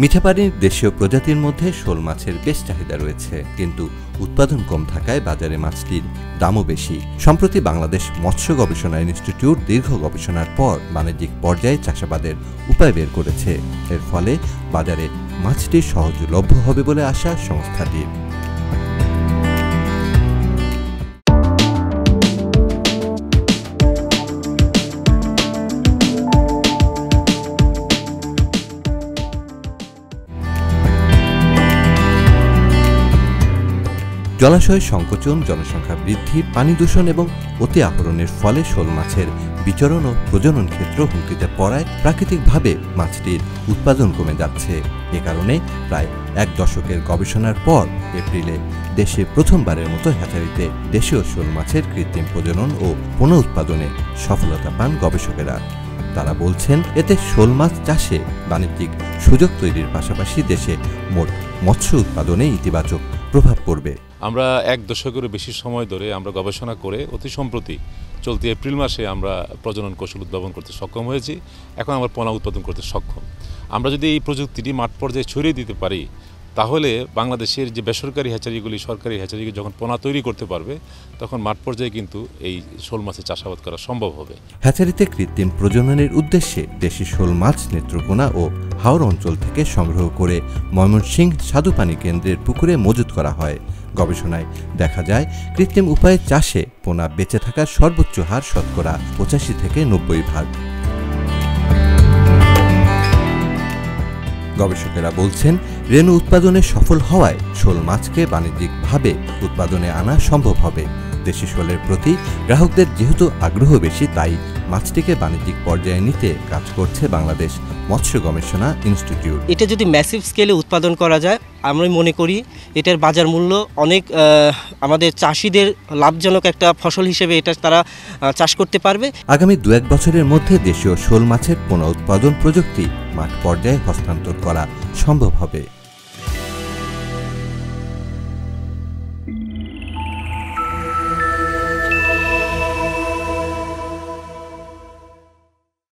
মিঠা পানির দেশীয় প্রজাতির মধ্যে শোল মাছের বেশ চাহিদা রয়েছে, কিন্তু উৎপাদন কম থাকায় বাজারে মাছটির দামও বেশি। সম্প্রতি বাংলাদেশ মৎস্য গবেষণা ইনস্টিটিউট দীর্ঘ গবেষণার পর বাণিজ্যিক পর্যায়ে চাষাবাদের উপায় বের করেছে। এর ফলে বাজারে মাছটি সহজলভ্য হবে বলে আশা সংস্থাটির। জলাশয় সংকোচন, জনসংখ্যা বৃদ্ধি, পানি দূষণ এবং অতি আহরণের ফলে শোল মাছের বিচরণ ও প্রজনন ক্ষেত্র হুমকিতে পড়ায় প্রাকৃতিকভাবে মাছটির উৎপাদন কমে যাচ্ছে। এ কারণে প্রায় এক দশকের গবেষণার পর এপ্রিলে দেশে প্রথমবারের মতো হ্যাচারিতে দেশীয় শোল মাছের কৃত্রিম প্রজনন ও পুনঃ উৎপাদনে সফলতা পান গবেষকেরা। তারা বলছেন, এতে শোল মাছ চাষে বাণিজ্যিক সুযোগ তৈরির পাশাপাশি দেশে মোট মৎস্য উৎপাদনে ইতিবাচক প্রভাব পড়বে। আমরা এক দশকেরও বেশি সময় ধরে আমরা গবেষণা করে অতি সম্প্রতি চলতি এপ্রিল মাসে আমরা প্রজনন কৌশল উদ্ভাবন করতে সক্ষম হয়েছি। এখন আমরা পোনা উৎপাদন করতে সক্ষম। আমরা যদি এই প্রযুক্তিটি মাঠ পর্যায়ে ছড়িয়ে দিতে পারি, তাহলে বাংলাদেশের যে বেসরকারি হ্যাচারিগুলি সরকারি হ্যাচারিগুলি যখন পোনা তৈরি করতে পারবে, তখন মাঠ পর্যায়ে কিন্তু এই শোল মাছের চাষাবাদ করা সম্ভব হবে। হ্যাচারিতে কৃত্রিম প্রজননের উদ্দেশ্যে দেশি শোল মাছ নেত্রকোনা ও হাওড় অঞ্চল থেকে সংগ্রহ করে ময়মনসিংহ স্বাদুপানি কেন্দ্রের পুকুরে মজুত করা হয়। গবেষণায় দেখা যায়, কৃত্রিম উপায়ে চাষে পোনা বেঁচে থাকার সর্বোচ্চ হার শতকরা 85 থেকে 90%। গবেষকেরা বলছেন, রেণু উৎপাদনে সফল হওয়ায় শোল মাছকে বাণিজ্যিকভাবে উৎপাদনে আনা সম্ভব হবে। দেশি শোলের প্রতি গ্রাহকদের যেহেতু আগ্রহ বেশি, তাই মাছটিকে বাণিজ্যিক পর্যায়ে নিতে কাজ করছে বাংলাদেশ মৎস্য গবেষণা ইনস্টিটিউট। এটা যদি ম্যাসিভ স্কেলে উৎপাদন করা যায়, আমরা মনে করি এটার বাজার মূল্য অনেক আমাদের চাষিদের লাভজনক একটা ফসল হিসেবে এটা তারা চাষ করতে পারবে। আগামী 2-1 বছরের মধ্যে দেশীয় শোল মাছের পুনঃ উৎপাদন প্রযুক্তি মাঠ পর্যায়ে হস্তান্তর করা সম্ভব হবে।